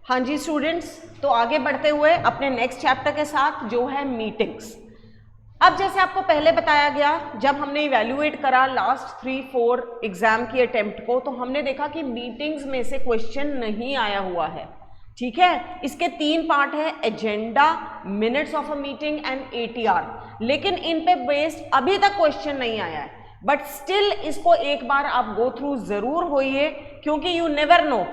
हाँ जी स्टूडेंट्स, तो आगे बढ़ते हुए अपने नेक्स्ट चैप्टर के साथ जो है मीटिंग्स। अब जैसे आपको पहले बताया गया, जब हमने इवैल्यूएट करा लास्ट 3-4 एग्जाम की अटेम्प्ट को, तो हमने देखा कि मीटिंग्स में से क्वेश्चन नहीं आया हुआ है। ठीक है, इसके 3 पार्ट है, agenda, minutes of a meeting and ATR। लेकिन इन पे बेस्ड अभी तक क्वेश्चन नहीं आया है, बट स्टिल इसको एक बार आप गो थ्रू जरूर होइए, क्योंकि यू नेवर नो,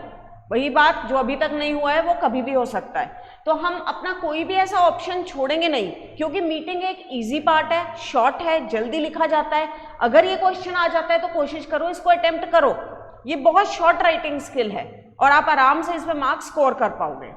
वही बात, जो अभी तक नहीं हुआ है वो कभी भी हो सकता है। तो हम अपना कोई भी ऐसा ऑप्शन छोड़ेंगे नहीं, क्योंकि मीटिंग एक इजी पार्ट है, शॉर्ट है, जल्दी लिखा जाता है। अगर ये क्वेश्चन आ जाता है तो कोशिश करो इसको अटेम्प्ट करो। ये बहुत शॉर्ट राइटिंग स्किल है और आप आराम से इस पे मार्क्स स्कोर कर पाओगे।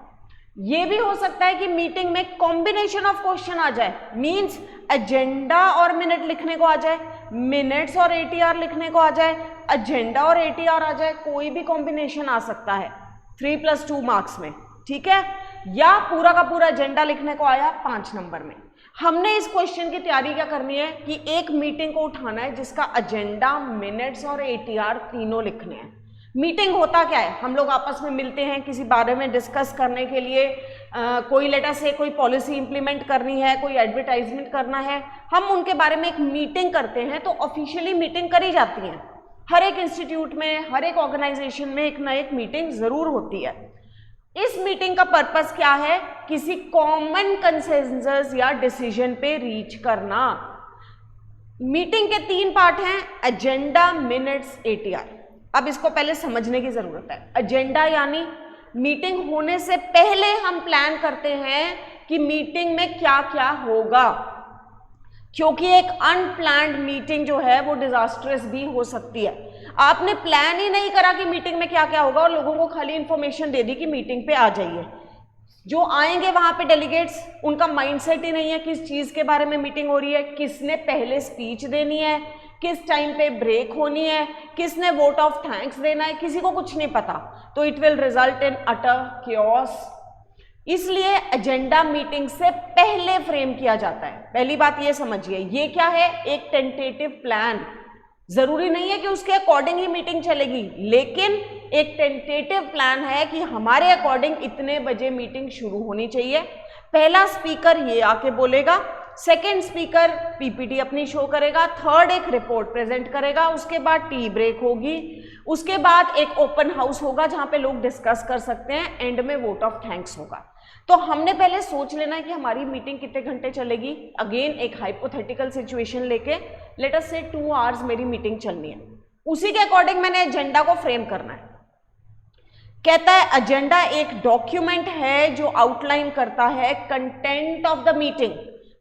ये भी हो सकता है कि मीटिंग में कॉम्बिनेशन ऑफ क्वेश्चन आ जाए, मींस एजेंडा और मिनट लिखने को आ जाए, मिनट्स और ATR लिखने को आ जाए, एजेंडा और ATR आ जाए, कोई भी कॉम्बिनेशन आ सकता है 3+2 मार्क्स में। ठीक है, या पूरा का पूरा एजेंडा लिखने को आया 5 नंबर में। हमने इस क्वेश्चन की तैयारी क्या करनी है कि एक मीटिंग को उठाना है जिसका एजेंडा, मिनट्स और ATR तीनों लिखने हैं। मीटिंग होता क्या है, हम लोग आपस में मिलते हैं किसी बारे में डिस्कस करने के लिए, कोई लेटर से कोई पॉलिसी इंप्लीमेंट करनी है, कोई एडवर्टाइजमेंट करना है, हम उनके बारे में एक मीटिंग करते हैं। तो ऑफिशियली मीटिंग करी जाती है, हर एक इंस्टीट्यूट में, हर एक ऑर्गेनाइजेशन में एक ना एक मीटिंग जरूर होती है। इस मीटिंग का पर्पस क्या है, किसी कॉमन कंसेंसस या डिसीजन पे रीच करना। मीटिंग के 3 पार्ट हैं, एजेंडा, मिनट्स, ATR। अब इसको पहले समझने की जरूरत है। एजेंडा यानी मीटिंग होने से पहले हम प्लान करते हैं कि मीटिंग में क्या क्या होगा, क्योंकि एक अनप्लान्ड मीटिंग जो है वो डिजास्ट्रस भी हो सकती है। आपने प्लान ही नहीं करा कि मीटिंग में क्या क्या होगा और लोगों को खाली इंफॉर्मेशन दे दी कि मीटिंग पे आ जाइए। जो आएंगे वहां पे डेलीगेट्स, उनका माइंडसेट ही नहीं है किस चीज के बारे में मीटिंग हो रही है, किसने पहले स्पीच देनी है, किस टाइम पे ब्रेक होनी है, किसने वोट ऑफ थैंक्स देना है, किसी को कुछ नहीं पता। तो it will result in utter chaos. इसलिए एजेंडा मीटिंग से पहले फ्रेम किया जाता है। पहली बात ये समझिए, ये क्या है, एक टेंटेटिव प्लान। जरूरी नहीं है कि उसके अकॉर्डिंग ही मीटिंग चलेगी, लेकिन एक टेंटेटिव प्लान है कि हमारे अकॉर्डिंग इतने बजे मीटिंग शुरू होनी चाहिए। पहला स्पीकर ये आके बोलेगा, सेकेंड स्पीकर PPT अपनी शो करेगा, थर्ड एक रिपोर्ट प्रेजेंट करेगा, उसके बाद टी ब्रेक होगी, उसके बाद एक ओपन हाउस होगा जहां पे लोग डिस्कस कर सकते हैं, एंड में वोट ऑफ थैंक्स होगा। तो हमने पहले सोच लेना है कि हमारी मीटिंग कितने घंटे चलेगी। अगेन एक हाइपोथेटिकल सिचुएशन लेके, लेट अस से 2 आवर्स मेरी मीटिंग चलनी है, उसी के अकॉर्डिंग मैंने एजेंडा को फ्रेम करना है। कहता है एजेंडा एक डॉक्यूमेंट है जो आउटलाइन करता है content of the meeting,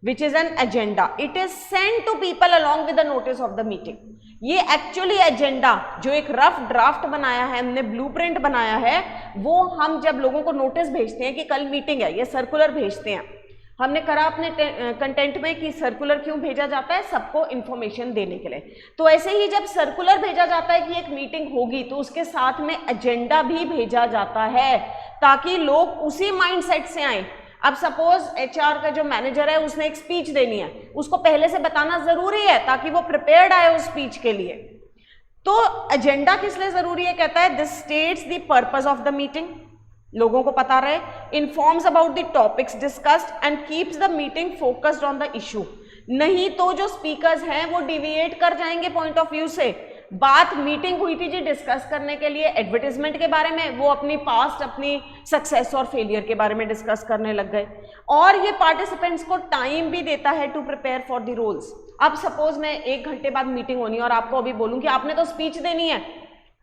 which is an agenda. It is sent to people along with the notice of the meeting. ये एक्चुअली एजेंडा जो एक रफ ड्राफ्ट बनाया है, हमने ब्लूप्रिंट बनाया है, वो हम जब लोगों को नोटिस भेजते हैं कि कल मीटिंग है, ये सर्कुलर भेजते हैं। हमने करा अपने कंटेंट में कि सर्कुलर क्यों भेजा जाता है, सबको इंफॉर्मेशन देने के लिए। तो ऐसे ही जब सर्कुलर भेजा जाता है कि एक मीटिंग होगी, तो उसके साथ में एजेंडा भी भेजा जाता है, ताकि लोग उसी माइंडसेट से आए। अब सपोज HR का जो मैनेजर है उसने एक स्पीच देनी है, उसको पहले से बताना जरूरी है ताकि वो प्रिपेयर्ड आए उस स्पीच के लिए। तो एजेंडा किस लिए जरूरी है, कहता है this states the purpose of the meeting, लोगों को पता रहे, informs about the topics discussed and keeps the meeting focused on the issue. नहीं तो जो स्पीकर्स हैं वो डिविएट कर जाएंगे पॉइंट ऑफ व्यू से। बात मीटिंग हुई थी जी डिस्कस करने के लिए एडवर्टाइजमेंट के बारे में, वो अपनी पास्ट, अपनी सक्सेस और फेलियर के बारे में डिस्कस करने लग गए। और ये पार्टिसिपेंट्स को टाइम भी देता है to prepare for the roles. अब सपोज मैं 1 घंटे बाद मीटिंग होनी है और आपको अभी बोलूं कि आपने तो स्पीच देनी है,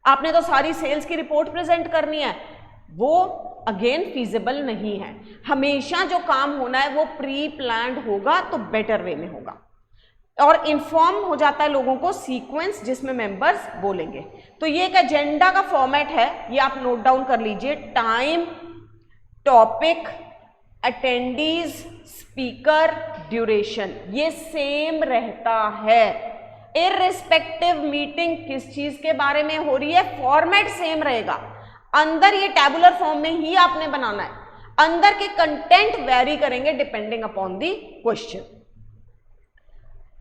आपने तो सारी सेल्स की रिपोर्ट प्रेजेंट करनी है, वो अगेन फीजिबल नहीं है। हमेशा जो काम होना है वो प्री प्लान्ड होगा, तो बेटर वे में होगा। और इन्फॉर्म हो जाता है लोगों को सीक्वेंस जिसमें मेंबर्स बोलेंगे। तो ये एक एजेंडा का फॉर्मेट है, ये आप नोट डाउन कर लीजिए। Time, topic, attendees, speaker, duration, ये सेम रहता है इररिस्पेक्टिव मीटिंग किस चीज के बारे में हो रही है, फॉर्मेट सेम रहेगा। अंदर ये टैबुलर फॉर्म में ही आपने बनाना है, अंदर के कंटेंट वेरी करेंगे depending upon the question.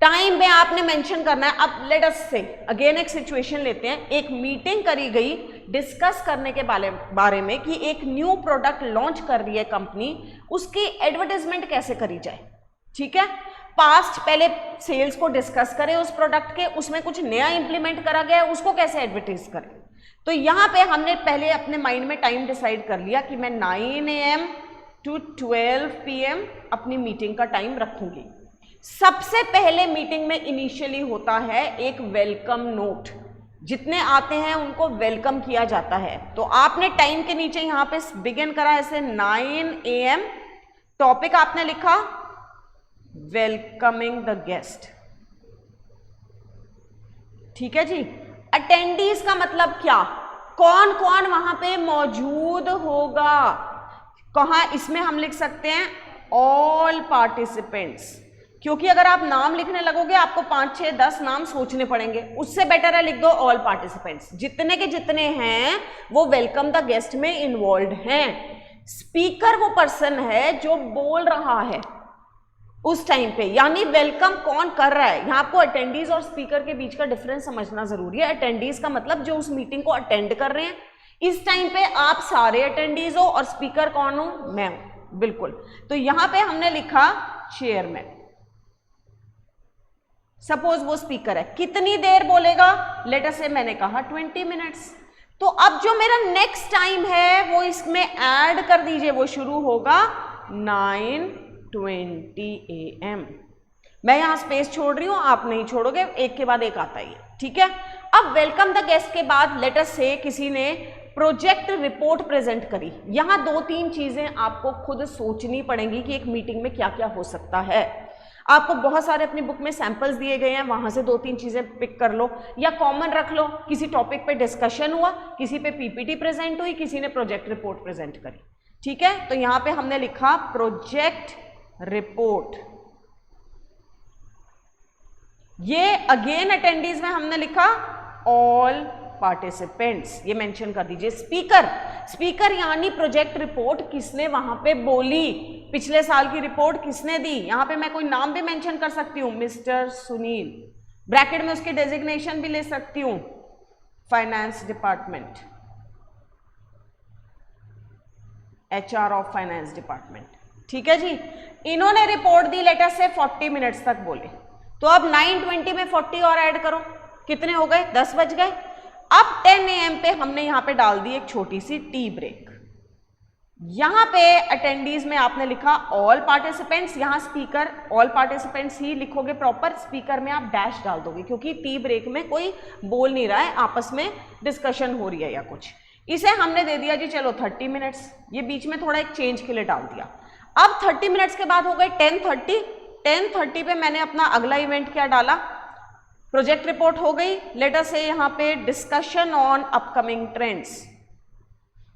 Time में आपने मेंशन करना है। अब लेट अस से अगेन एक सिचुएशन लेते हैं, एक मीटिंग करी गई डिस्कस करने के बारे में कि एक न्यू प्रोडक्ट लॉन्च कर रही है कंपनी, उसकी एडवर्टाइजमेंट कैसे करी जाए। ठीक है, पास्ट पहले सेल्स को डिस्कस करें उस प्रोडक्ट के, उसमें कुछ नया इंप्लीमेंट करा गया है, उसको कैसे एडवर्टाइज करें। तो यहां पे हमने पहले अपने माइंड में टाइम डिसाइड कर लिया कि मैं 9 AM to 12 PM अपनी मीटिंग का टाइम रखूंगी। सबसे पहले मीटिंग में इनिशियली होता है एक वेलकम नोट, जितने आते हैं उनको वेलकम किया जाता है। तो आपने टाइम के नीचे यहां पे बिगिन करा ऐसे 9 AM, टॉपिक आपने लिखा वेलकमिंग द गेस्ट। ठीक है जी, अटेंडीज का मतलब क्या, कौन कौन वहां पे मौजूद होगा, कहां, इसमें हम लिख सकते हैं ऑल पार्टिसिपेंट्स, क्योंकि अगर आप नाम लिखने लगोगे आपको 5, 6, 10 नाम सोचने पड़ेंगे, उससे बेटर है लिख दो ऑल पार्टिसिपेंट्स। जितने के जितने हैं वो वेलकम द गेस्ट में इन्वॉल्व हैं। स्पीकर वो पर्सन है जो बोल रहा है उस टाइम पे, यानी वेलकम कौन कर रहा है। यहां आपको अटेंडीज और स्पीकर के बीच का डिफरेंस समझना जरूरी है। अटेंडीज का मतलब जो उस मीटिंग को अटेंड कर रहे हैं, इस टाइम पे आप सारे अटेंडीज हो, और स्पीकर कौन हो, मैं हूं, बिल्कुल। तो यहां पे हमने लिखा चेयरमैन, सपोज वो स्पीकर है, कितनी देर बोलेगा, लेट अस से मैंने कहा 20 मिनट्स। तो अब जो मेरा नेक्स्ट टाइम है वो इसमें ऐड कर दीजिए, वो शुरू होगा 9:20 AM। मैं यहां स्पेस छोड़ रही हूं, आप नहीं छोड़ोगे, एक के बाद एक आता ही है। ठीक है, अब वेलकम द गेस्ट के बाद लेट अस से किसी ने प्रोजेक्ट रिपोर्ट प्रेजेंट करी। यहां 2-3 चीजें आपको खुद सोचनी पड़ेंगी कि एक मीटिंग में क्या क्या हो सकता है। आपको बहुत सारे अपनी बुक में सैंपल्स दिए गए हैं, वहां से 2-3 चीजें पिक कर लो या कॉमन रख लो। किसी टॉपिक पे डिस्कशन हुआ, किसी पे पीपीटी प्रेजेंट हुई, किसी ने प्रोजेक्ट रिपोर्ट प्रेजेंट करी। ठीक है, तो यहां पे हमने लिखा प्रोजेक्ट रिपोर्ट। ये अगेन अटेंडीज में हमने लिखा ऑल पार्टिसिपेंट्स, ये मेंशन कर दीजिए। स्पीकर, स्पीकर यानी प्रोजेक्ट रिपोर्ट किसने वहां पे बोली, पिछले साल की रिपोर्ट किसने दी। यहां पे मैं कोई नाम भी मेंशन कर सकती हूं, मिस्टर सुनील, ब्रैकेट में उसकी डेजिग्नेशन भी ले सकती हूं, finance department, HR of finance department. ठीक है जी, इन्होंने रिपोर्ट दी, लेटर से 40 मिनट्स तक बोले। तो अब 9:20 में 40 और ऐड करो, कितने हो गए, 10 बज गए। अब 10 AM पे हमने यहां पे डाल दी एक छोटी सी टी ब्रेक। यहां पे अटेंडीज में आपने लिखा ऑल पार्टिसिपेंट्स, यहां स्पीकर ऑल पार्टिसिपेंट्स ही लिखोगे प्रॉपर, स्पीकर में आप डैश डाल दोगे क्योंकि टी ब्रेक में कोई बोल नहीं रहा है, आपस में डिस्कशन हो रही है या कुछ। इसे हमने दे दिया जी चलो 30 मिनट्स, ये बीच में थोड़ा एक चेंज के लिए डाल दिया। अब 30 मिनट्स के बाद हो गए 10:30। 10:30 पे मैंने अपना अगला इवेंट क्या डाला, प्रोजेक्ट रिपोर्ट हो गई। लेट अस से यहां पे डिस्कशन ऑन अपकमिंग ट्रेंड्स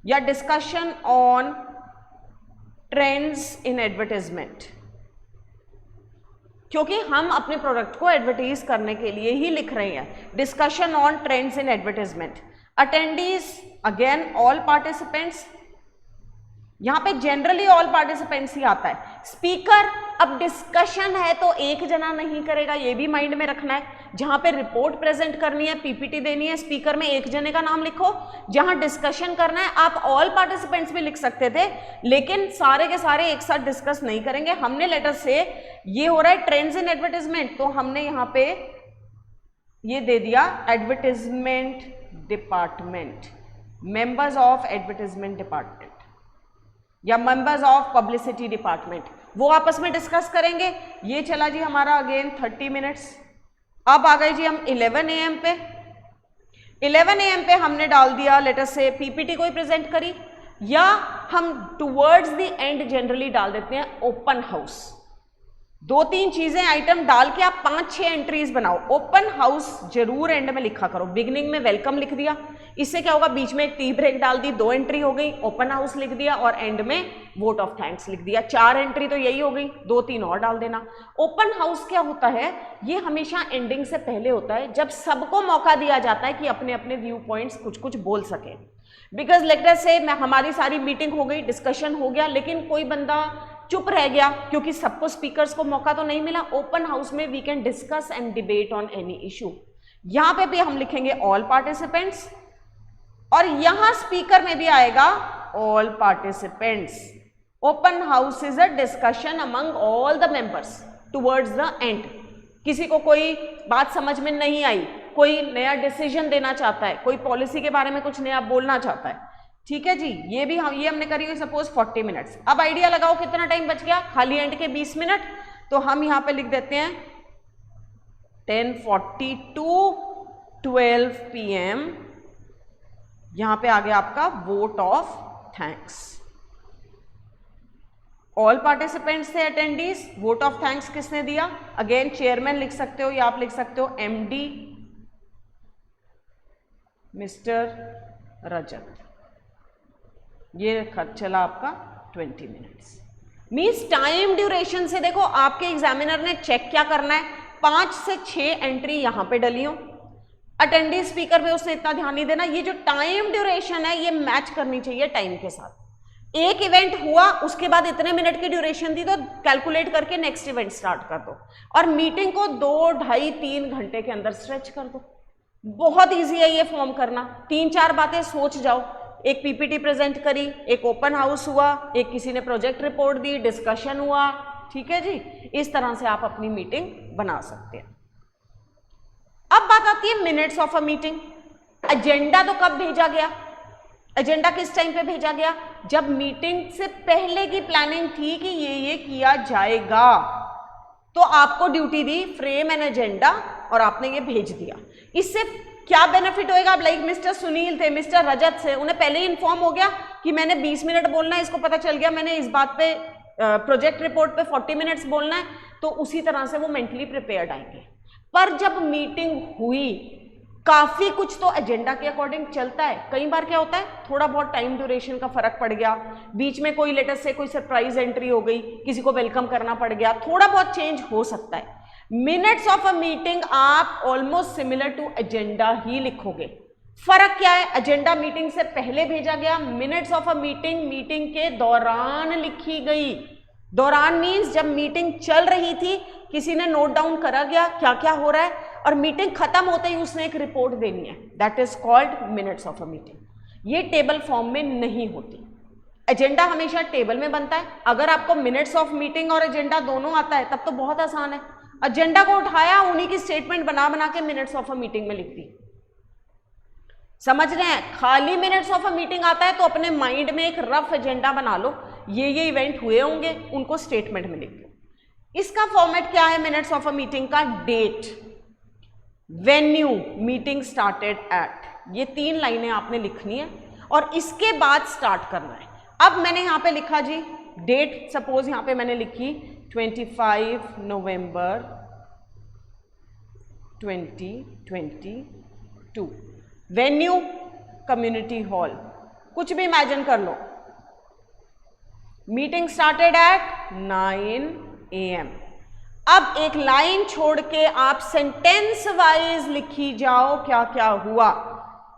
या discussion on trends in advertisement, क्योंकि हम अपने प्रोडक्ट को एडवर्टाइज करने के लिए ही लिख रहे हैं। Discussion on trends in advertisement. Attendees again all participants, यहां पे जनरली ऑल पार्टिसिपेंट्स ही आता है। स्पीकर, अब डिस्कशन है तो एक जना नहीं करेगा, ये भी माइंड में रखना है। जहां पे रिपोर्ट प्रेजेंट करनी है, पीपीटी देनी है, स्पीकर में एक जने का नाम लिखो। जहां डिस्कशन करना है आप ऑल पार्टिसिपेंट्स भी लिख सकते थे, लेकिन सारे के सारे एक साथ डिस्कस नहीं करेंगे। हमने लेटर से ये हो रहा है ट्रेंड्स इन एडवर्टाइजमेंट, तो हमने यहां पे ये दे दिया advertisement department, members of advertisement department या मेंबर्स ऑफ पब्लिसिटी डिपार्टमेंट, वो आपस में डिस्कस करेंगे। ये चला जी हमारा अगेन 30 मिनट्स। अब आ गए जी हम 11 AM पे। 11 AM पे हमने डाल दिया लेटर से पीपीटी कोई प्रेजेंट करी, या हम टुवर्ड्स द एंड जनरली डाल देते हैं ओपन हाउस। 2-3 चीजें आइटम डाल के आप 5-6 एंट्रीज बनाओ। ओपन हाउस जरूर एंड में लिखा करो। बिगनिंग में वेलकम लिख दिया, इससे क्या होगा, बीच में एक टी ब्रेक डाल दी, 2 एंट्री हो गई, ओपन हाउस लिख दिया और एंड में वोट ऑफ थैंक्स लिख दिया। 4 एंट्री तो यही हो गई, 2-3 और डाल देना। ओपन हाउस क्या होता है, ये हमेशा एंडिंग से पहले होता है, जब सबको मौका दिया जाता है कि अपने अपने व्यू पॉइंट्स कुछ कुछ बोल सके। बिकॉज लेटर से हमारी सारी मीटिंग हो गई, डिस्कशन हो गया, लेकिन कोई बंदा चुप रह गया क्योंकि सबको स्पीकर्स को मौका तो नहीं मिला। ओपन हाउस में we can discuss and debate on any issue. यहां पे भी हम लिखेंगे ऑल पार्टिसिपेंट्स और यहां स्पीकर में भी आएगा all participants. Open house is a discussion among all the members towards the end. किसी को कोई बात समझ में नहीं आई, कोई नया डिसीजन देना चाहता है, कोई पॉलिसी के बारे में कुछ नया बोलना चाहता है, ठीक है जी, ये हमने करी हुई सपोज 40 मिनट्स। अब आइडिया लगाओ कितना टाइम बच गया, खाली एंड के 20 मिनट। तो हम यहां पे लिख देते हैं 10:40 to 12 PM। यहां पे आ गया आपका vote of thanks. All participants थे अटेंडीज, वोट ऑफ थैंक्स किसने दिया? अगेन चेयरमैन लिख सकते हो या आप लिख सकते हो MD मिस्टर रजत। ये खत चला आपका 20 मिनट्स। मीन्स टाइम ड्यूरेशन से देखो आपके एग्जामिनर ने चेक क्या करना है, 5 से 6 एंट्री यहां पे डली हो, अटेंडेंस स्पीकर पे उसने इतना ध्यान नहीं देना। ये जो टाइम ड्यूरेशन है ये मैच करनी चाहिए टाइम के साथ। एक इवेंट हुआ उसके बाद इतने मिनट की ड्यूरेशन थी तो कैलकुलेट करके नेक्स्ट इवेंट स्टार्ट कर दो, और मीटिंग को 2, ढाई, 3 घंटे के अंदर स्ट्रेच कर दो। बहुत ईजी है ये फॉर्म करना। 3-4 बातें सोच जाओ, एक PPT प्रेजेंट करी, एक ओपन हाउस हुआ, एक किसी ने प्रोजेक्ट रिपोर्ट दी, डिस्कशन हुआ, ठीक है जी। इस तरह से आप अपनी मीटिंग बना सकते हैं। अब बात आती है minutes of a meeting. Agenda तो कब भेजा गया? एजेंडा किस टाइम पे भेजा गया? जब मीटिंग से पहले की प्लानिंग थी कि ये किया जाएगा, तो आपको duty the frame an agenda और आपने ये भेज दिया। इससे क्या बेनिफिट होएगा? अब लाइक मिस्टर सुनील थे, मिस्टर रजत से, उन्हें पहले ही इन्फॉर्म हो गया कि मैंने 20 मिनट बोलना है, इसको पता चल गया मैंने इस बात पे प्रोजेक्ट रिपोर्ट पे 40 मिनट्स बोलना है, तो उसी तरह से वो मेंटली प्रिपेयर्ड आएंगे। पर जब मीटिंग हुई, काफी कुछ तो एजेंडा के अकॉर्डिंग चलता है। कई बार क्या होता है, थोड़ा बहुत टाइम ड्यूरेशन का फर्क पड़ गया, बीच में कोई लेटेस्ट से कोई सरप्राइज एंट्री हो गई, किसी को वेलकम करना पड़ गया, थोड़ा बहुत चेंज हो सकता है। मिनट्स ऑफ अ मीटिंग आप ऑलमोस्ट सिमिलर टू एजेंडा ही लिखोगे। फर्क क्या है? एजेंडा मीटिंग से पहले भेजा गया, minutes of a meeting meeting के दौरान लिखी गई। दौरान मीन्स जब मीटिंग चल रही थी, किसी ने नोट डाउन करा गया क्या क्या हो रहा है, और मीटिंग खत्म होते ही उसने एक रिपोर्ट देनी है, that is called minutes of a meeting. ये टेबल फॉर्म में नहीं होती। एजेंडा हमेशा टेबल में बनता है। अगर आपको मिनट्स ऑफ मीटिंग और एजेंडा दोनों आता है तब तो बहुत आसान है। एजेंडा को उठाया, उन्हीं की स्टेटमेंट बना बना के मिनट्स ऑफ अ मीटिंग में लिख दी। समझ रहे हैं? खाली मिनट्स ऑफ अ मीटिंग आता है तो अपने माइंड में एक रफ एजेंडा बना लो, ये इवेंट हुए होंगे, उनको स्टेटमेंट में लिख दो। इसका फॉर्मेट क्या है मिनट्स ऑफ अ मीटिंग का? Date, venue, meeting started at, ये 3 लाइनें आपने लिखनी है और इसके बाद स्टार्ट करना है। अब मैंने यहां पे लिखा जी डेट, सपोज यहां पे मैंने लिखी 25 नवंबर 2022। वेन्यू कम्युनिटी हॉल, कुछ भी इमेजिन कर लो। Meeting started at 9 AM। अब एक लाइन छोड़ के आप सेंटेंस वाइज लिखी जाओ क्या क्या हुआ,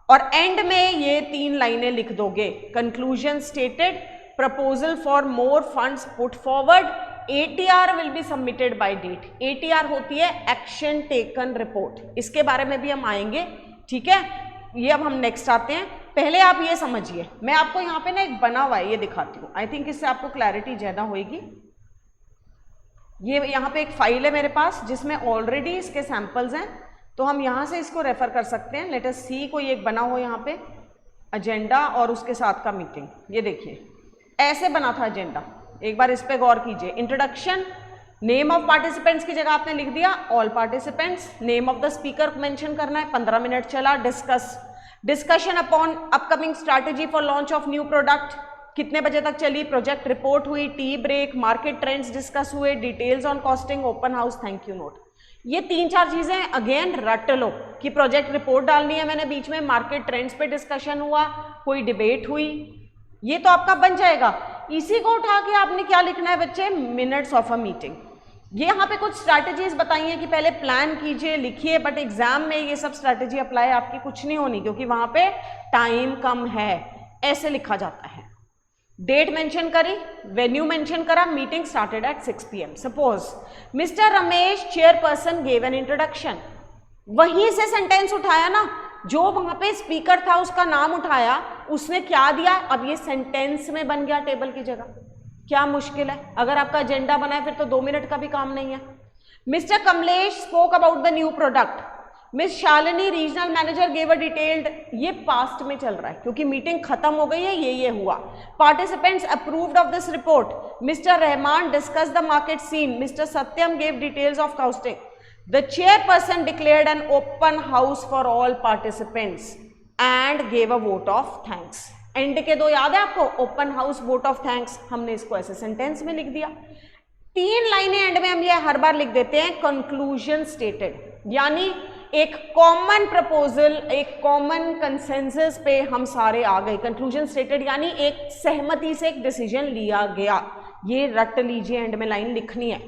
और एंड में ये 3 लाइनें लिख दोगे। Conclusion stated, proposal for more funds put forward, ATR will be submitted by date. ATR होती है एक्शन टेकन रिपोर्ट, इसके बारे में भी हम आएंगे, ठीक है। ये अब हम नेक्स्ट आते हैं। पहले आप ये समझिए, मैं आपको यहाँ पे ना एक बना हुआ है ये दिखाती हूँ, आई थिंक इससे आपको क्लैरिटी ज्यादा होगी। ये यहाँ पे एक फाइल है मेरे पास जिसमें ऑलरेडी इसके सैंपल्स हैं, तो हम यहाँ से इसको रेफर कर सकते हैं। लेट अस सी, कोई एक बना हो यहाँ पे एजेंडा और उसके साथ का मीटिंग। ये देखिए ऐसे बना था एजेंडा, एक बार इस पे गौर कीजिए। इंट्रोडक्शन, नेम ऑफ पार्टिसिपेंट्स की जगह आपने लिख दिया all participants, name of the speaker mention करना है, 15 मिनट चला। Discussion upon upcoming strategy for launch of new product, कितने बजे तक चली। प्रोजेक्ट रिपोर्ट हुई, tea break, market trends discuss हुए, details on costing, open house, thank you note. ये 3-4 चीजें अगेन रट लो कि प्रोजेक्ट रिपोर्ट डालनी है मैंने, बीच में मार्केट ट्रेंड्स पे डिस्कशन हुआ, कोई डिबेट हुई, ये तो आपका बन जाएगा। इसी को उठा के आपने क्या लिखना है बच्चे? Minutes of a meeting. ये यहाँ पे कुछ स्ट्रैटेजीज बताई हैं कि पहले प्लान कीजिए, लिखिए, बट एग्जाम में ये सब स्ट्रैटेजी अप्लाई आपकी कुछ नहीं होनी, क्योंकि वहां पे टाइम कम है। ऐसे लिखा जाता है। डेट मेंशन करी, वेन्यू मेंशन करा, meeting started eight 6 PM। Suppose mister Ramesh chairperson gave an introduction, वहीं से सेंटेंस उठाया ना, जो वहां पे स्पीकर था उसका नाम उठाया, उसने क्या दिया, अब ये सेंटेंस में बन गया टेबल की जगह। क्या मुश्किल है? अगर आपका एजेंडा बना है फिर तो 2 मिनट का भी काम नहीं है। Mister Kamlesh spoke about the new product, miss Shalini regional manager gave a detailed, ये पास्ट में चल रहा है क्योंकि मीटिंग खत्म हो गई है, ये हुआ। Participants approved of this report, mister Rahman discuss the market scene, mister Satyam gave details of costing, the chairperson declared an open house for all participants and gave a vote of thanks. And के 2 याद है आपको, open house, vote of thanks, हमने इसको ऐसे sentence में लिख दिया। 3 लाइनें एंड में हम ये हर बार लिख देते हैं, कंक्लूजन स्टेटेड, यानी एक कॉमन प्रपोजल, एक कॉमन कंसेंसस पे हम सारे आ गए। कंक्लूजन स्टेटेड यानी एक सहमति से एक डिसीजन लिया गया, ये रट लीजिए, एंड में लाइन लिखनी है।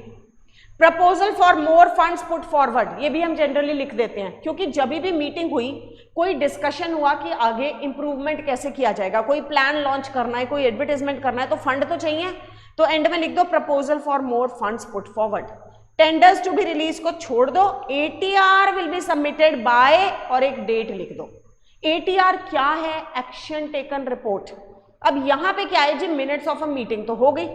Proposal for more funds put forward, ये भी हम जनरली लिख देते हैं क्योंकि जब भी मीटिंग हुई, कोई डिस्कशन हुआ कि आगे इंप्रूवमेंट कैसे किया जाएगा, कोई प्लान लॉन्च करना है, कोई एडवर्टाइजमेंट करना है, तो फंड तो चाहिए, तो एंड में लिख दो proposal for more funds put forward. Tenders to be release को छोड़ दो, ATR will be submitted by, और एक डेट लिख दो। ATR क्या है? Action taken report. अब यहां पे क्या है जी, मिनट्स ऑफ अ मीटिंग तो हो गई,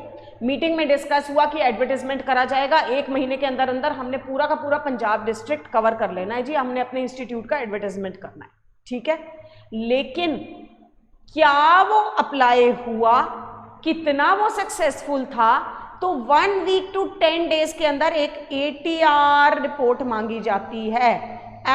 मीटिंग में डिस्कस हुआ कि एडवर्टाइजमेंट करा जाएगा, 1 महीने के अंदर अंदर हमने पूरा का पूरा पंजाब डिस्ट्रिक्ट कवर कर लेना है जी, हमने अपने इंस्टीट्यूट का एडवर्टाइजमेंट करना है, ठीक है। लेकिन क्या वो अप्लाई हुआ, कितना वो सक्सेसफुल था? तो 1 वीक टू 10 डेज के अंदर एक ATR रिपोर्ट मांगी जाती है,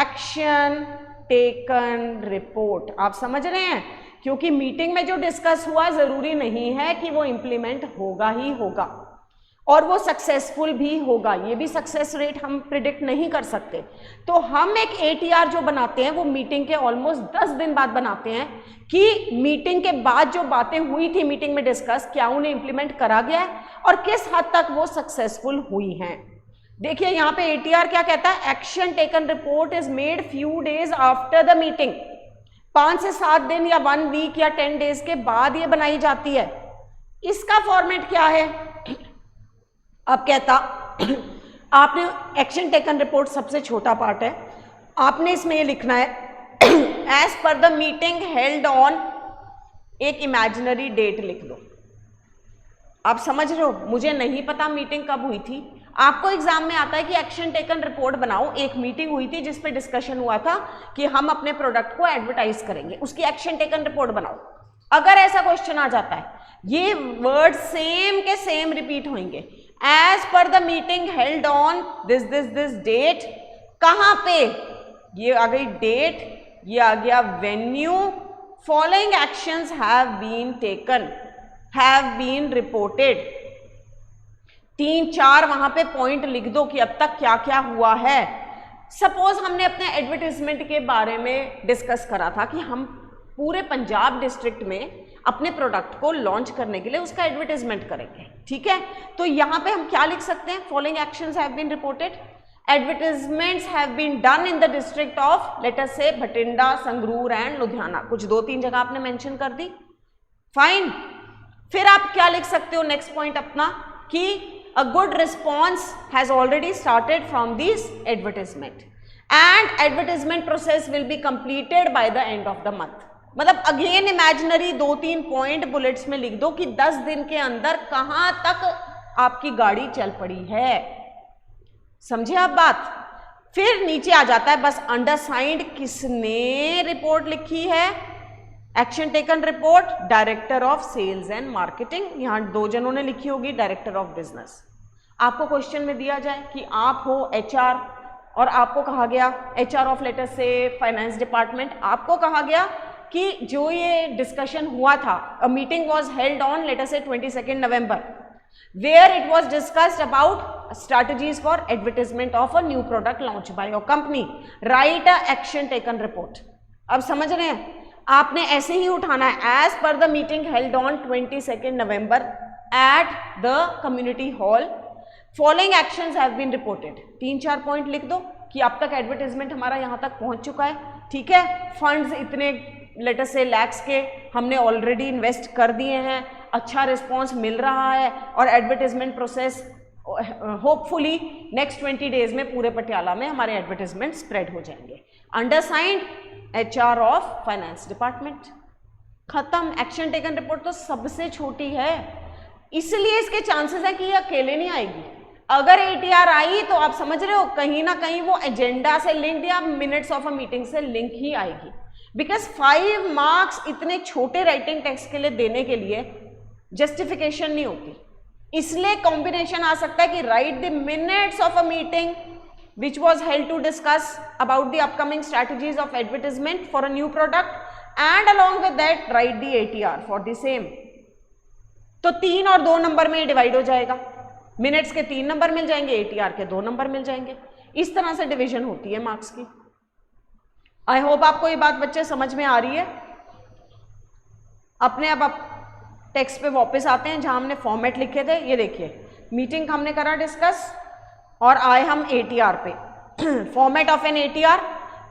एक्शन टेकन रिपोर्ट। आप समझ रहे हैं, क्योंकि मीटिंग में जो डिस्कस हुआ जरूरी नहीं है कि वो इंप्लीमेंट होगा ही होगा, और वो सक्सेसफुल भी होगा, ये भी सक्सेस रेट हम प्रिडिक्ट नहीं कर सकते। तो हम एक ATR जो बनाते हैं वो मीटिंग के ऑलमोस्ट 10 दिन बाद बनाते हैं कि मीटिंग के बाद जो बातें हुई थी मीटिंग में डिस्कस, क्या उन्हें इंप्लीमेंट करा गया है और किस हद तक वो सक्सेसफुल हुई हैं। देखिए यहाँ पे ATR क्या कहता है, action taken report is made few days after the meeting, 5 से 7 दिन या 1 वीक या 10 डेज के बाद ये बनाई जाती है। इसका फॉर्मेट क्या है? अब कहता आपने एक्शन टेकन रिपोर्ट सबसे छोटा पार्ट है, आपने इसमें ये लिखना है as per the meeting held on, एक इमेजिनरी डेट लिख लो। आप समझ रहे हो, मुझे नहीं पता मीटिंग कब हुई थी, आपको एग्जाम में आता है कि एक्शन टेकन रिपोर्ट बनाओ, एक मीटिंग हुई थी जिस पे डिस्कशन हुआ था कि हम अपने प्रोडक्ट को एडवर्टाइज करेंगे, उसकी एक्शन टेकन रिपोर्ट बनाओ। अगर ऐसा क्वेश्चन आ जाता है, ये वर्ड सेम के सेम रिपीट होंगे, as per the meeting held on this date, कहां पे, ये आ गई डेट, ये आ गया venue, following actions have been taken, have been reported, 3-4 वहां पे पॉइंट लिख दो कि अब तक क्या क्या हुआ है। सपोज हमने अपने एडवर्टाइजमेंट के बारे में डिस्कस करा था कि हम पूरे पंजाब डिस्ट्रिक्ट में अपने प्रोडक्ट को लॉन्च करने के लिए उसका एडवर्टाइजमेंट करेंगे, ठीक है। तो यहाँ पे हम क्या लिख सकते हैं, following actions have been reported, advertisements have been done in the district of let us say Bathinda, Sangrur and Ludhiana, कुछ 2-3 जगह आपने मेंशन कर दी, फाइन। फिर आप क्या लिख सकते हो नेक्स्ट पॉइंट अपना, कि a good response has already started from this advertisement and advertisement process will be completed by the end of the month। मतलब अगेन इमेजिनरी 2-3 पॉइंट बुलेट्स में लिख दो कि 10 दिन के अंदर कहां तक आपकी गाड़ी चल पड़ी है, समझे आप बात। फिर नीचे आ जाता है बस अंडरसाइंड किसने रिपोर्ट लिखी है, action taken report, director of sales and marketing, यहां 2 जनों ने लिखी होगी, डायरेक्टर ऑफ बिजनेस। आपको क्वेश्चन में दिया जाए कि आप हो HR और आपको कहा गया HR ऑफ लेटर से फाइनेंस डिपार्टमेंट, आपको कहा गया कि जो ये डिस्कशन हुआ था, a meeting was held on letter से 22 November where it was discussed about strategies for advertisement of a new product launch by your company, write a action taken report. अब समझ रहे हैं, आपने ऐसे ही उठाना है, as per the meeting held on 22 November at the community hall, following actions have been reported, 3-4 point लिख दो कि अब तक एडवर्टाइजमेंट हमारा यहां तक पहुंच चुका है, ठीक है, फंड्स इतने लेटर से लैक्स के हमने ऑलरेडी इन्वेस्ट कर दिए हैं, अच्छा रिस्पॉन्स मिल रहा है और advertisement process hopefully next 20 days में पूरे पटियाला में हमारे एडवर्टाइजमेंट स्प्रेड हो जाएंगे। अंडरसाइंड HR ऑफ फाइनेंस डिपार्टमेंट। खत्म। एक्शन टेकन रिपोर्ट तो सबसे छोटी है, इसलिए इसके चांसेस है कि ये अकेले नहीं आएगी। अगर ATR आई तो आप समझ रहे हो कहीं ना कहीं वो एजेंडा से लिंक्ड या मिनट्स ऑफ अ मीटिंग से लिंक ही आएगी, बिकॉज 5 मार्क्स इतने छोटे राइटिंग टेक्स्ट के लिए देने के लिए जस्टिफिकेशन नहीं होती। इसलिए कॉम्बिनेशन आ सकता है कि right the minutes of a meeting which was held to discuss about the upcoming strategies of advertisement for a new product and along with that write the ATR for the same। तो 3 और 2 number में divide हो जाएगा, minutes के 3 number मिल जाएंगे, ATR के 2 number मिल जाएंगे। इस तरह से डिवीजन होती है मार्क्स की। आई होप आपको ये बात बच्चे समझ में आ रही है। अपने अब आप टेक्स्ट पे वापस आते हैं जहां हमने फॉर्मेट लिखे थे। ये देखिए मीटिंग हमने करा डिस्कस और आए हम ATR पे। फॉर्मेट ऑफ एन ATR,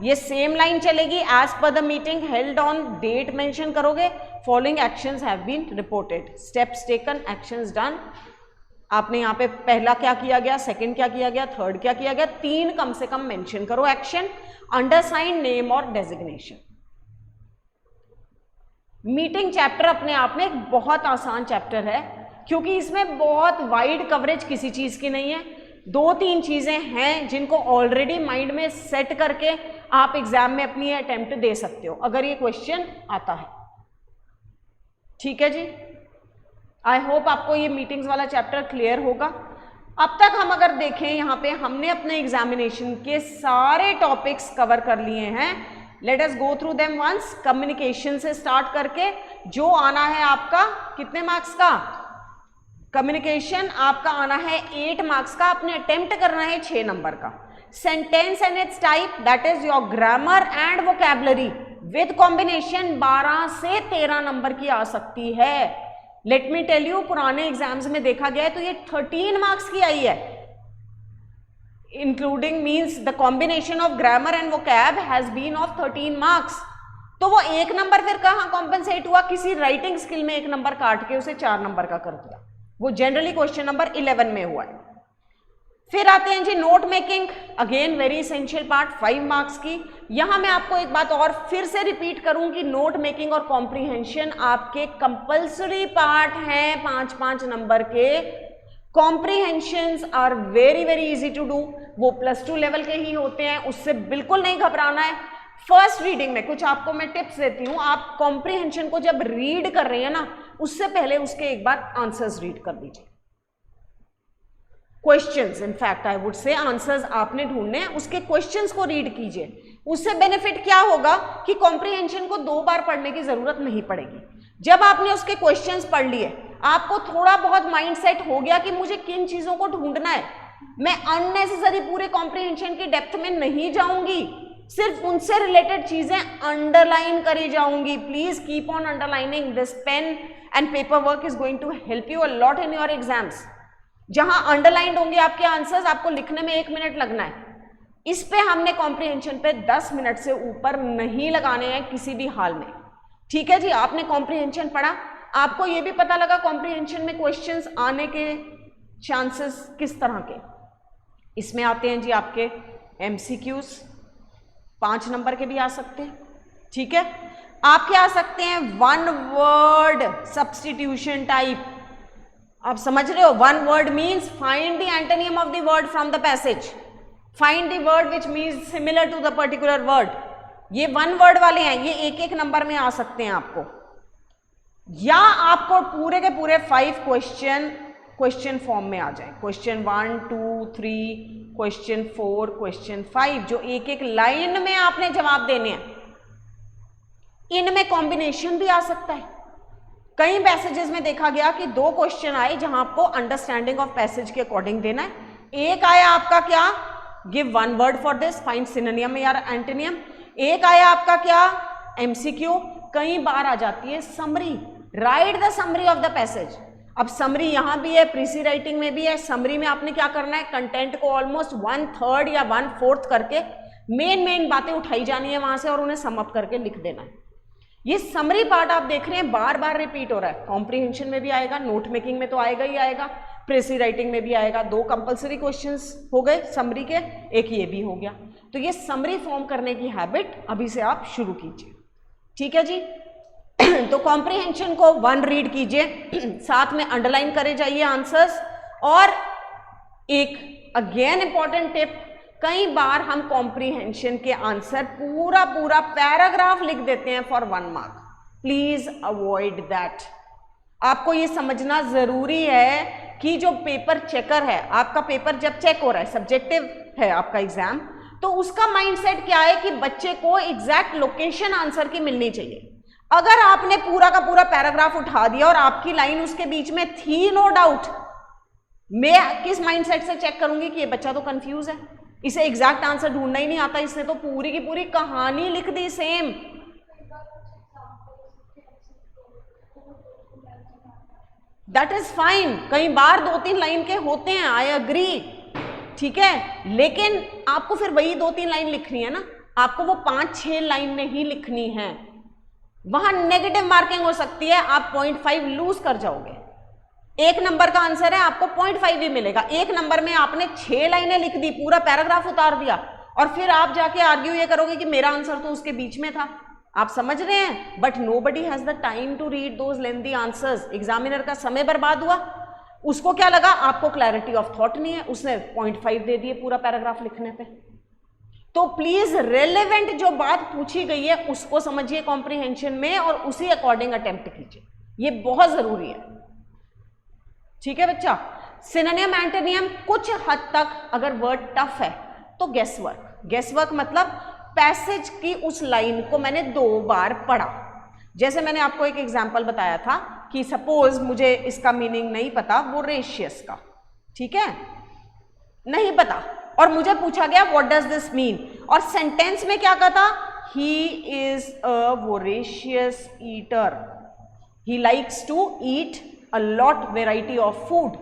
ये सेम लाइन चलेगी as per the meeting held on, date mention करोगे, following actions have been reported, steps taken, actions done. आपने यहाँ पे पहला क्या किया गया, सेकंड क्या किया गया, थर्ड क्या किया गया, 3 कम से कम मेंशन करो एक्शन, अंडरसाइन, नेम और डेजिग्नेशन। मीटिंग चैप्टर अपने आप में एक बहुत आसान चैप्टर है क्योंकि इसमें बहुत वाइड कवरेज किसी चीज की नहीं है। 2-3 चीजें हैं जिनको ऑलरेडी माइंड में सेट करके आप एग्जाम में अपनी अटेम्प्ट दे सकते हो अगर ये क्वेश्चन आता है। ठीक है जी, आई होप आपको ये मीटिंग्स वाला चैप्टर क्लियर होगा। अब तक हम अगर देखें यहाँ पे हमने अपने एग्जामिनेशन के सारे टॉपिक्स कवर कर लिए हैं। Let us go through them once. Communication से स्टार्ट करके जो आना है आपका कितने मार्क्स का, कम्युनिकेशन आपका आना है 8 मार्क्स का, आपने अटेम्प्ट करना है 6 नंबर का। Sentence and it's type, that is your grammar and vocabulary with combination 12 से 13 नंबर की आ सकती है। लेट मी टेल यू, पुराने एग्जाम्स में देखा गया है तो ये 13 मार्क्स की आई है, including means the combination of grammar and vocab has been of 13 marks. तो वो 1 नंबर फिर कहाँ कॉम्पेंसेट हुआ, किसी राइटिंग स्किल में 1 नंबर काट के उसे 4 नंबर का कर दिया, वो जनरली क्वेश्चन नंबर 11 में हुआ है। फिर आते हैं G note making, again very essential part, 5 marks की। यहां मैं आपको एक बात और फिर से रिपीट करूं कि नोट मेकिंग और कॉम्प्रीहेंशन आपके कंपल्सरी पार्ट हैं 5-5 नंबर के। Comprehensions are very very easy to do, वो +2 लेवल के ही होते हैं, उससे बिल्कुल नहीं घबराना है। फर्स्ट रीडिंग में कुछ आपको मैं टिप्स देती हूँ, आप कॉम्प्रीहेंशन को जब रीड कर रहे हैं ना उससे पहले उसके एक बार आंसर्स रीड कर लीजिए। Questions, in fact I would say answers आपने ढूंढने हैं, उसके क्वेश्चंस को रीड कीजिए। उससे बेनिफिट क्या होगा कि कॉम्प्रीहेंशन को 2 बार पढ़ने की जरूरत नहीं पड़ेगी। जब आपने उसके क्वेश्चंस पढ़ लिए, आपको थोड़ा बहुत माइंड सेट हो गया कि मुझे किन चीजों को ढूंढना है, मैं अननेसेसरी पूरे कॉम्प्रीहेंशन की डेप्थ में नहीं जाऊंगी, सिर्फ उनसे रिलेटेड चीजें अंडरलाइन करी जाऊंगी। Please keep on underlining, this pen and paper work is going to help you a lot in your exams. जहां अंडरलाइंड होंगे आपके आंसर्स, आपको लिखने में 1 मिनट लगना है, इस पे हमने कॉम्प्रीहेंशन पे 10 मिनट से ऊपर नहीं लगाने हैं किसी भी हाल में। ठीक है जी, आपने कॉम्प्रीहेंशन पढ़ा, आपको ये भी पता लगा कॉम्प्रीहेंशन में क्वेश्चंस आने के चांसेस किस तरह के। इसमें आते हैं जी आपके MCQs, 5 नंबर के भी आ सकते हैं। ठीक है, आपके आ सकते हैं 1 वर्ड सब्स्टिट्यूशन टाइप। आप समझ रहे हो, 1 word means find the antonym of the word from the passage, find the word which means similar to the particular word. ये 1 वर्ड वाले हैं, ये 1-1 नंबर में आ सकते हैं आपको, या आपको पूरे के पूरे 5 क्वेश्चन फॉर्म में आ जाए, क्वेश्चन 1, 2, 3, क्वेश्चन 4, क्वेश्चन 5, जो 1-1 लाइन में आपने जवाब देने हैं। इनमें कॉम्बिनेशन भी आ सकता है। कई पैसेजेस में देखा गया कि 2 क्वेश्चन आए जहां आपको अंडरस्टैंडिंग ऑफ पैसेज के अकॉर्डिंग देना है। एक आया आपका क्या, give 1 word for this, find synonym या एंटोनिम। एक आया आपका क्या, MCQ। कई बार आ जाती है summary, right the summary of the passage. अब समरी यहां भी है, प्रीसी राइटिंग में भी है। समरी में आपने क्या करना है, कंटेंट को ऑलमोस्ट 1/3 या 1/4 करके मेन बातें उठाई जानी है वहां से और उन्हें सम अप करके लिख देना है। ये समरी पार्ट आप देख रहे हैं बार बार रिपीट हो रहा है, कॉम्प्रीहेंशन में भी आएगा, नोट मेकिंग में तो आएगा ही आएगा, प्रेसी राइटिंग में भी आएगा। 2 कंपल्सरी क्वेश्चंस हो गए समरी के, एक ये भी हो गया। तो ये समरी फॉर्म करने की हैबिट अभी से आप शुरू कीजिए, ठीक है जी। तो कॉम्प्रिहेंशन को 1 रीड कीजिए, साथ में अंडरलाइन करे जाइए आंसर्स। और एक अगेन इंपॉर्टेंट टिप, कई बार हम कॉम्प्रिहेंशन के आंसर पूरा पैराग्राफ लिख देते हैं for 1 mark. Please avoid that. आपको ये समझना जरूरी है कि जो पेपर चेकर है, आपका पेपर जब चेक हो रहा है, सब्जेक्टिव है आपका एग्जाम, तो उसका माइंडसेट क्या है कि बच्चे को एग्जैक्ट लोकेशन आंसर की मिलनी चाहिए। अगर आपने पूरा का पूरा पैराग्राफ उठा दिया और आपकी लाइन उसके बीच में थी, नो डाउट, मैं किस माइंडसेट से चेक करूंगी कि ये बच्चा तो कंफ्यूज है, इसे एग्जैक्ट आंसर ढूंढना ही नहीं आता, इसने तो पूरी की पूरी कहानी लिख the same. That is fine, कई बार 2-3 लाइन के होते हैं, आई अग्री, ठीक है, लेकिन आपको फिर वही 2-3 लाइन लिखनी है ना, आपको वो 5-6 लाइन नहीं लिखनी है। वहां नेगेटिव मार्किंग हो सकती है, आप 0.5 लूज कर जाओगे। 1 नंबर का आंसर है, आपको 0.5 ही मिलेगा। 1 नंबर में आपने 6 लाइनें लिख दी, पूरा पैराग्राफ उतार दिया, और फिर आप जाके आर्ग्यू ये करोगे कि मेरा आंसर तो उसके बीच में था। आप समझ रहे हैं, but nobody has the time to read those lengthy answers. Examiner का समय बर्बाद हुआ, उसको क्या लगा, आपको क्लैरिटी ऑफ थॉट नहीं है, उसने 0.5 दे दिए पूरा पैराग्राफ लिखने पे। तो प्लीज रेलेवेंट जो बात पूछी गई है उसको समझिए कॉम्प्रिहेंशन में, और उसी अकॉर्डिंग अटेम्प्ट कीजिए, ये बहुत जरूरी है, ठीक है बच्चा। सिनोनिम एंटोनियम कुछ हद तक अगर वर्ड टफ है तो गेसवर्क मतलब पैसेज की उस लाइन को मैंने 2 बार पढ़ा। जैसे मैंने आपको एक एग्जांपल बताया था कि सपोज मुझे इसका मीनिंग नहीं पता, वोरेशियस का, ठीक है, नहीं पता, और मुझे पूछा गया व्हाट डज दिस मीन, और सेंटेंस में क्या कहा था, he is a voracious eater, he likes to eat a lot variety of food.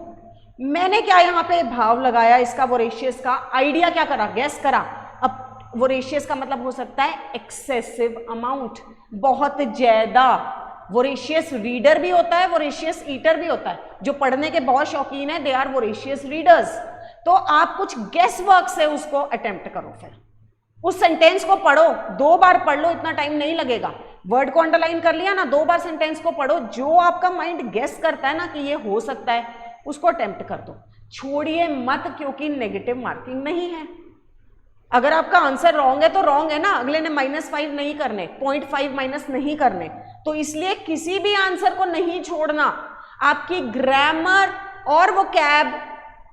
मैंने क्या यहां पे भाव लगाया इसका, वोरेशियस का आइडिया क्या करा, गैस करा। अब वोरेशियस का मतलब हो सकता है एक्सेसिव अमाउंट, बहुत ज्यादा। वोरेशियस रीडर भी होता है, वोरेशियस ईटर भी होता है। जो पढ़ने के बहुत शौकीन है, दे आर वोरेशियस रीडर्स। तो आप कुछ गेस वर्क से उसको अटेम्प्ट करो, फिर उस सेंटेंस को पढ़ो, 2 बार पढ़ लो, इतना टाइम नहीं लगेगा। वर्ड को अंडरलाइन कर लिया ना, 2 बार सेंटेंस को पढ़ो, जो आपका माइंड गेस करता है ना कि ये हो सकता है, उसको अटेम्प्ट कर दो, छोड़िए मत, क्योंकि नेगेटिव मार्किंग नहीं है। अगर आपका आंसर रॉन्ग है तो रॉन्ग है ना, अगले ने -5 नहीं करने, 0.5 माइनस नहीं करने, तो इसलिए किसी भी आंसर को नहीं छोड़ना। आपकी ग्रामर और वो कैब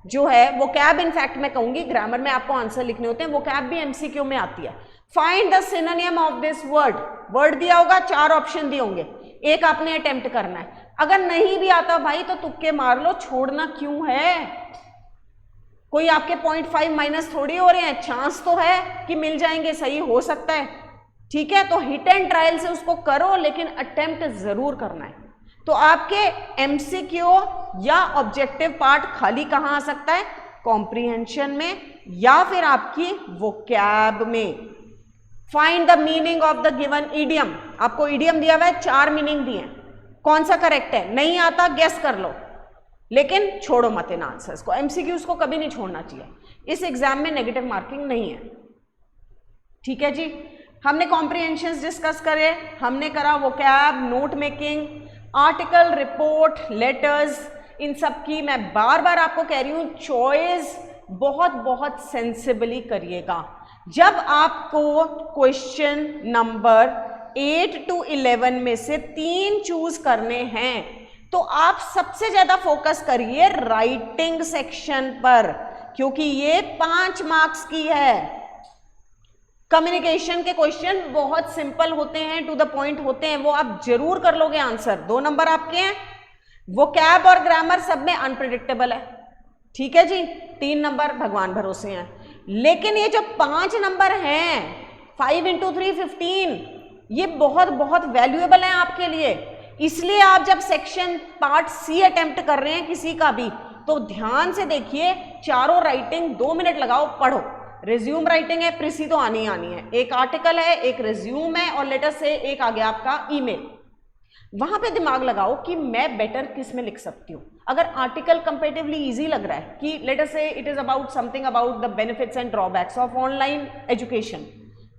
जो है, वो कैब इनफैक्ट मैं कहूंगी, ग्रामर में आपको आंसर लिखने होते हैं, वो कैब भी एमसीक्यू में आती है। Find the synonym of this word दिया होगा, 4 ऑप्शन दिए होंगे, एक आपने अटेम्प्ट करना है। अगर नहीं भी आता भाई तो तुक्के मार लो, छोड़ना क्यों है, कोई आपके 0.5 माइनस थोड़ी हो रहे हैं, चांस तो है कि मिल जाएंगे, सही हो सकता है, ठीक है। तो हिट एंड ट्रायल से उसको करो, लेकिन अटेम्प्ट जरूर करना है। तो आपके एमसीक्यू या ऑब्जेक्टिव पार्ट खाली कहां आ सकता है, कॉम्प्रिहेंशन में या फिर आपकी वोकैब में। Find the meaning of the given idiom, आपको इडियम दिया हुआ है, 4 मीनिंग दिए, कौन सा करेक्ट है, नहीं आता गेस कर लो, लेकिन छोड़ो मत इन आंसर्स को। एमसीक्यूज को कभी नहीं छोड़ना चाहिए, इस एग्जाम में नेगेटिव मार्किंग नहीं है, ठीक है जी। हमने कॉम्प्रिहेंशंस डिस्कस करे, हमने करा vocab, note making, article, report, letters, इन सब की मैं बार बार आपको कह रही हूं चॉइस बहुत बहुत सेंसिबली करिएगा। जब आपको क्वेश्चन नंबर 8 to 11 में से 3 चूज करने हैं तो आप सबसे ज्यादा फोकस करिए राइटिंग सेक्शन पर, क्योंकि ये 5 मार्क्स की है। कम्युनिकेशन के क्वेश्चन बहुत सिंपल होते हैं, टू द पॉइंट होते हैं, वो आप जरूर कर लोगे आंसर, 2 नंबर आपके हैं। वोकैब और ग्रामर सब में अनप्रेडिक्टेबल है, ठीक है जी, 3 नंबर भगवान भरोसे हैं। लेकिन ये जो 5 नंबर हैं, 5 into 3 15, ये बहुत बहुत वैल्यूएबल है आपके लिए। इसलिए आप जब सेक्शन पार्ट सी अटेम्प्ट कर रहे हैं किसी का भी, तो ध्यान से देखिए, चारों राइटिंग 2 मिनट लगाओ, पढ़ो। रिज्यूम राइटिंग है, प्रीसी तो आनी है, एक आर्टिकल है, एक रिज्यूम है, और लेटर से एक आ गया आपका ईमेल। वहां पे दिमाग लगाओ कि मैं बेटर किस में लिख सकती हूँ। अगर आर्टिकल कंपेरेटिवली इजी लग रहा है कि लेट अस से it is about something about the benefits and drawbacks of online education,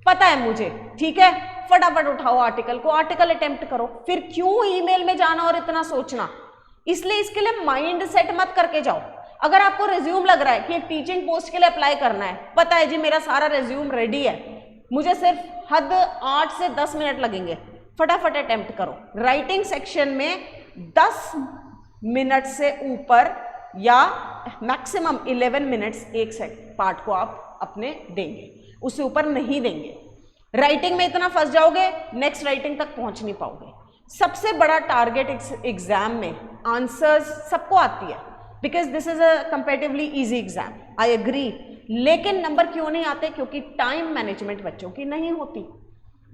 पता है मुझे, ठीक है, फटाफट उठाओ आर्टिकल को, आर्टिकल अटेम्प्ट करो, फिर क्यों ईमेल में जाना और इतना सोचना। इसलिए इसके लिए माइंड सेट मत करके जाओ। अगर आपको रिज्यूम लग रहा है कि एक टीचिंग पोस्ट के लिए अप्लाई करना है, पता है जी मेरा सारा रिज्यूम रेडी है, मुझे सिर्फ हद 8 से 10 मिनट लगेंगे, फटाफट अटेम्प्ट करो। राइटिंग सेक्शन में 10 मिनट से ऊपर या मैक्सिमम 11 मिनट्स एक पार्ट को आप अपने देंगे, उससे ऊपर नहीं देंगे। राइटिंग में इतना फंस जाओगे, नेक्स्ट राइटिंग तक पहुंच नहीं पाओगे। सबसे बड़ा टारगेट एग्जाम में आंसर्स सबको आती है, because this is a comparatively easy exam, I agree, लेकिन नंबर क्यों नहीं आते? क्योंकि टाइम मैनेजमेंट बच्चों की नहीं होती।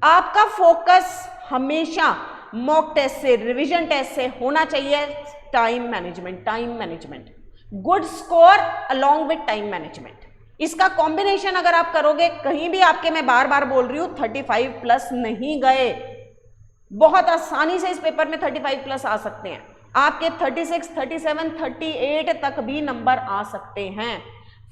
आपका फोकस हमेशा मॉक टेस्ट से, रिवीजन टेस्ट से होना चाहिए time management, time management, good score along with time management. इसका कॉम्बिनेशन अगर आप करोगे, कहीं भी आपके, मैं बार बार बोल रही हूं, 35 प्लस नहीं गए, बहुत आसानी से इस पेपर में 35 प्लस आ सकते हैं, आपके 36, 37, 38 तक भी नंबर आ सकते हैं।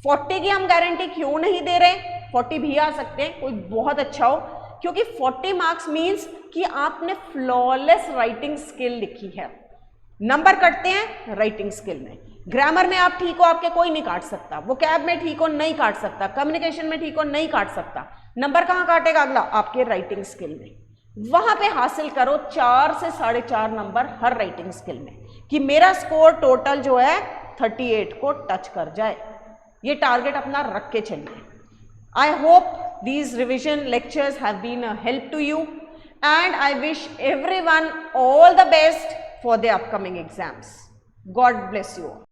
40 की हम गारंटी क्यों नहीं दे रहे? 40 भी आ सकते हैं, कोई बहुत अच्छा हो, क्योंकि 40 मार्क्स मीन्स कि आपने फ्लॉलेस राइटिंग स्किल लिखी है। नंबर कटते हैं राइटिंग स्किल में, ग्रामर में आप ठीक हो, आपके कोई नहीं काट सकता, वोकैब में ठीक हो नहीं काट सकता, कम्युनिकेशन में ठीक हो नहीं काट सकता, नंबर कहाँ काटेगा अगला? आपके राइटिंग स्किल में। वहां पे हासिल करो 4 से 4.5 नंबर हर राइटिंग स्किल में, कि मेरा स्कोर टोटल जो है 38 को टच कर जाए। ये टारगेट अपना रख के चलिए। I hope these revision lectures have been a help to you, and I wish everyone all the best for the upcoming exams. God bless you all.